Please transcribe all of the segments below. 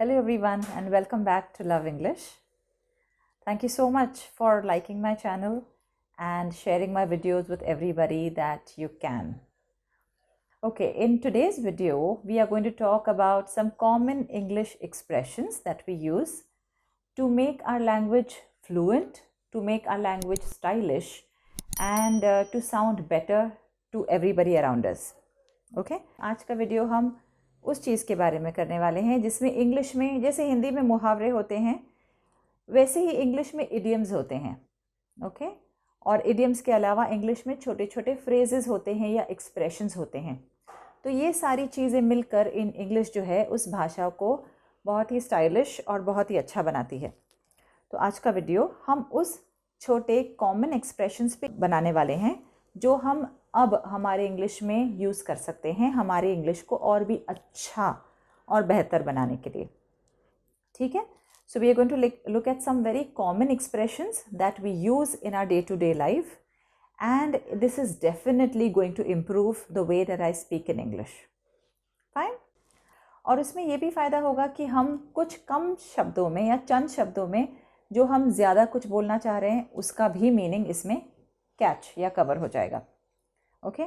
Hello everyone and welcome back to Love English. Thank you so much for liking my channel and sharing my videos with everybody that you can. Okay, in today's video, we are going to talk about some common English expressions that we use to make our language fluent, to make our language stylish and to sound better to everybody around us. Okay, आज का video हम उस चीज़ के बारे में करने वाले हैं जिसमें इंग्लिश में जैसे हिंदी में मुहावरे होते हैं वैसे ही इंग्लिश में इडियम्स होते हैं. ओके और इडियम्स के अलावा इंग्लिश में छोटे छोटे फ्रेजेस होते हैं या एक्सप्रेशंस होते हैं. तो ये सारी चीज़ें मिलकर इन इंग्लिश जो है उस भाषा को बहुत ही स्टाइलिश और बहुत ही अच्छा बनाती है. तो आज का वीडियो हम उस छोटे कॉमन एक्सप्रेशंस पे बनाने वाले हैं जो हम अब हमारे इंग्लिश में यूज़ कर सकते हैं हमारे इंग्लिश को और भी अच्छा और बेहतर बनाने के लिए. ठीक है, so we are going to look at some very common expressions that we use in our day to day life and this is definitely going to improve the way that I speak in English. Fine. और इसमें यह भी फ़ायदा होगा कि हम कुछ कम शब्दों में या चंद शब्दों में जो हम ज़्यादा कुछ बोलना चाह रहे हैं उसका भी मीनिंग इसमें कैच या कवर हो जाएगा. ओके,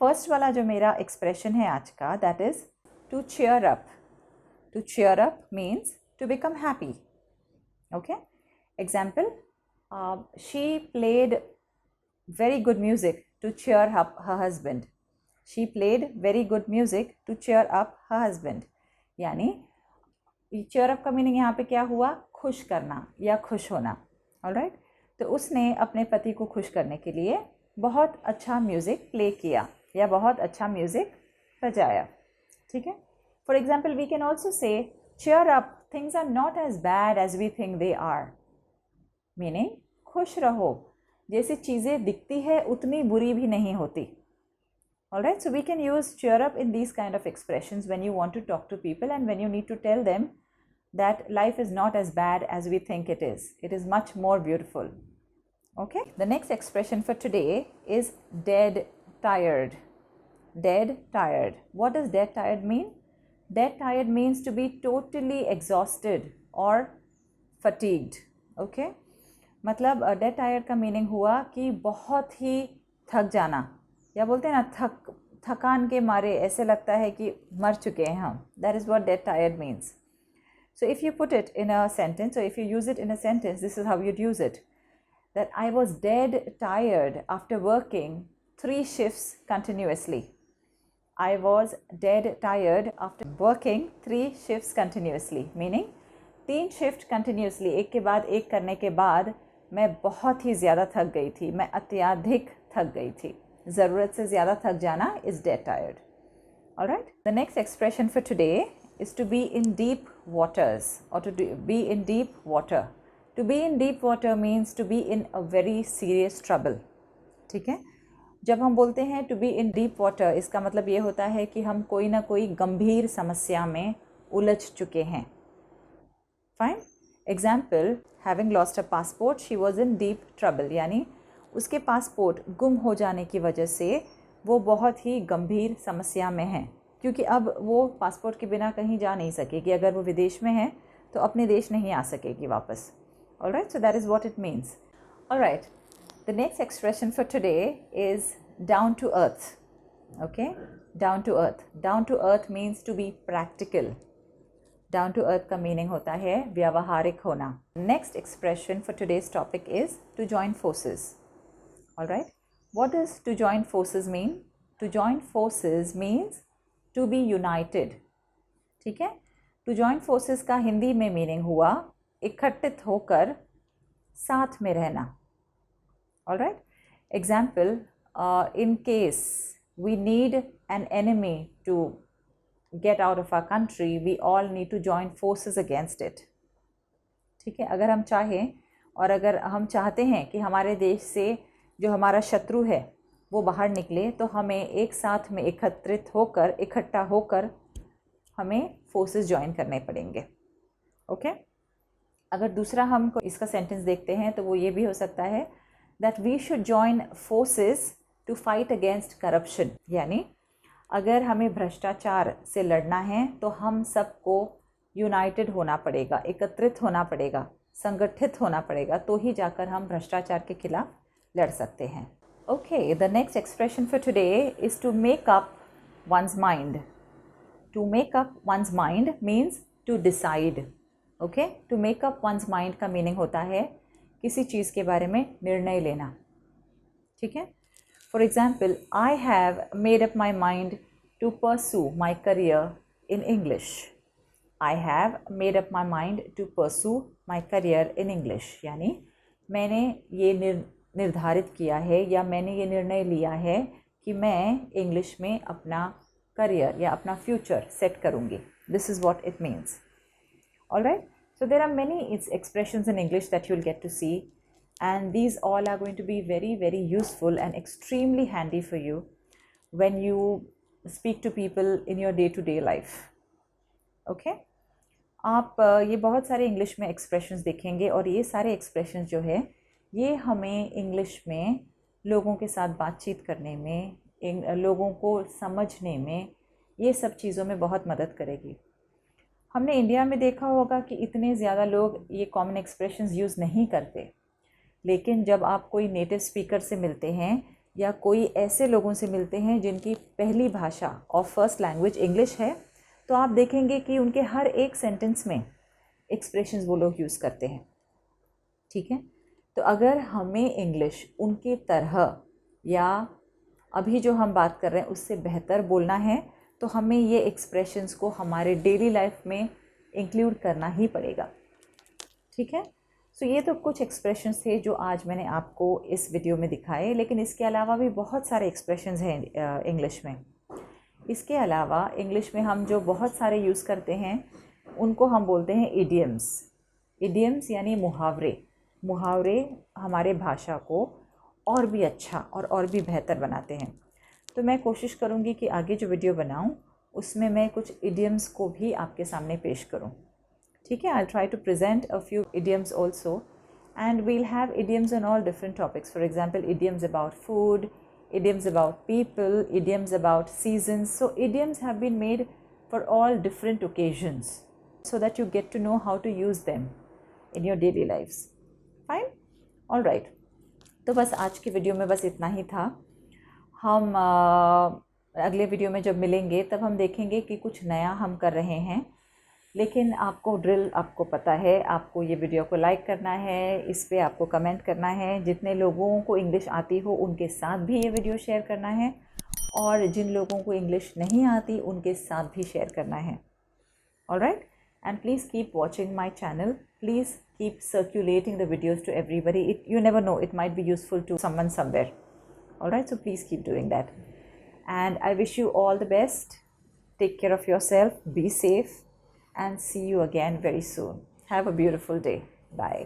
फर्स्ट वाला जो मेरा एक्सप्रेशन है आज का that is to cheer up. To cheer up means to become happy. Okay, example, she played very good music to cheer up her husband. She played very good music to cheer up her husband. यानी cheer up का meaning यहाँ पे क्या हुआ? खुश करना या खुश होना. ऑलराइट, तो उसने अपने पति को खुश करने के लिए बहुत अच्छा म्यूज़िक प्ले किया या बहुत अच्छा म्यूज़िक बजाया. ठीक है, for example we can also say cheer up, things are not as bad as we think they are. Meaning खुश रहो, जैसी चीज़ें दिखती है उतनी बुरी भी नहीं होती. Alright, so we can use cheer up in these kind of expressions when you want to talk to people and when you need to tell them that life is not as bad as we think it is. It is much more beautiful. Okay, the next expression for today is dead tired. Dead tired. What does dead tired mean? Dead tired means to be totally exhausted or fatigued. Okay, मतलब dead tired का meaning हुआ कि बहुत ही थक जाना या बोलते हैं ना थकान के मारे ऐसे लगता है कि मर चुके हैं हम. That is what dead tired means. So if you put it in a sentence, or if you use it in a sentence, this is how you'd use it. That I was dead tired after working 3 shifts continuously. I was dead tired after working 3 shifts continuously. Meaning 3 shift continuously, एक के बाद एक करने के बाद मैं बहुत ही ज़्यादा थक गई थी. मैं अत्यधिक थक गई थी. ज़रूरत से ज़्यादा थक जाना is dead tired. Alright, the next expression for today is to be in deep waters or be in deep water. To be in deep water means to be in a very serious trouble. ठीक है, जब हम बोलते हैं to be in deep water इसका मतलब ये होता है कि हम कोई ना कोई गंभीर समस्या में उलझ चुके हैं. Fine. Example, having lost her passport, she was in deep trouble. यानी उसके पासपोर्ट गुम हो जाने की वजह से वो बहुत ही गंभीर समस्या में है क्योंकि अब वो पासपोर्ट के बिना कहीं जा नहीं सकेगी. अगर वो विदेश में है तो अपने देश नहीं आ सकेगी वापस. Alright, so that is what it means. Alright, the next expression for today is down to earth. Okay, down to earth. Down to earth means to be practical. Down to earth का meaning होता है व्यावहारिक होना. Next expression for today's topic is to join forces. Alright, what does to join forces mean? To join forces means to be united. ठीक है, to join forces का हिंदी में meaning हुआ इकट्ठित होकर साथ में रहना. Alright, example, in case we need an enemy to get out of our country we all need to join forces against it. ठीक है, अगर हम चाहें और अगर हम चाहते हैं कि हमारे देश से जो हमारा शत्रु है वो बाहर निकले तो हमें एक साथ में इकट्ठा होकर हमें फोर्सेस ज्वाइन करने पड़ेंगे. ओके, अगर दूसरा हम इसका सेंटेंस देखते हैं तो वो ये भी हो सकता है that we should join forces to fight against corruption. यानी अगर हमें भ्रष्टाचार से लड़ना है तो हम सबको यूनाइटेड होना पड़ेगा, एकत्रित होना पड़ेगा, संगठित होना पड़ेगा, तो ही जाकर हम भ्रष्टाचार के खिलाफ लड़ सकते हैं. Okay, the next expression for today is to make up one's mind. To make up one's mind means to decide. Okay? To make up one's mind का मीनिंग होता है किसी चीज़ के बारे में निर्णय लेना. ठीक है? For example, I have made up my mind to pursue my career in English. I have made up my mind to pursue my career in English. यानी मैंने ये निर्धारित किया है या मैंने ये निर्णय लिया है कि मैं इंग्लिश में अपना करियर या अपना फ्यूचर सेट करूँगी. This is what it means. Alright, so there are many expressions in English that you'll get to see, and these all are going to be very, very useful and extremely handy for you when you speak to people in your day-to-day life. Okay? आप ये बहुत सारे English में expressions देखेंगे और ये सारे expressions जो है ये हमें इंग्लिश में लोगों के साथ बातचीत करने में, लोगों को समझने में, ये सब चीज़ों में बहुत मदद करेगी. हमने इंडिया में देखा होगा कि इतने ज़्यादा लोग ये कॉमन एक्सप्रेशंस यूज़ नहीं करते, लेकिन जब आप कोई नेटिव स्पीकर से मिलते हैं या कोई ऐसे लोगों से मिलते हैं जिनकी पहली भाषा और फर्स्ट लैंग्वेज इंग्लिश है, तो आप देखेंगे कि उनके हर एक सेंटेंस में एक्सप्रेशंस वो लोग यूज़ करते हैं. ठीक है? तो अगर हमें इंग्लिश उनकी तरह या अभी जो हम बात कर रहे हैं उससे बेहतर बोलना है, तो हमें ये एक्सप्रेशंस को हमारे डेली लाइफ में इंक्लूड करना ही पड़ेगा. ठीक है? सो ये तो कुछ एक्सप्रेशंस थे जो आज मैंने आपको इस वीडियो में दिखाए, लेकिन इसके अलावा भी बहुत सारे एक्सप्रेशंस हैं इंग्लिश में. इसके अलावा इंग्लिश में हम जो बहुत सारे यूज़ करते हैं उनको हम बोलते हैं इडियम्स. इडियम्स यानी मुहावरे. मुहावरे हमारे भाषा को और भी अच्छा और भी बेहतर बनाते हैं. तो मैं कोशिश करूँगी कि आगे जो वीडियो बनाऊँ उसमें मैं कुछ इडियम्स को भी आपके सामने पेश करूँ. ठीक है? I try to present a few idioms also, and we'll have idioms on all different topics. For example, idioms about food, idioms about people, idioms about seasons. So idioms have been made for all different occasions so that you get to know how to use them in your daily lives. Fine? All right. तो बस आज की video में बस इतना ही था. हम अगले वीडियो में जब मिलेंगे तब हम देखेंगे कि कुछ नया हम कर रहे हैं. लेकिन आपको ड्रिल आपको पता है, आपको ये वीडियो को लाइक करना है, इस पे आपको कमेंट करना है, जितने लोगों को इंग्लिश आती हो उनके साथ भी ये वीडियो शेयर करना है, और जिन लोगों को इंग्लिश नहीं आती उनके साथ भी शेयर करना है. Alright, and please keep watching my channel. Please keep circulating the videos to everybody. You never know, it might be useful to someone somewhere. Alright, so please keep doing that, and I wish you all the best. Take care of yourself, be safe, and see you again very soon. Have a beautiful day. Bye.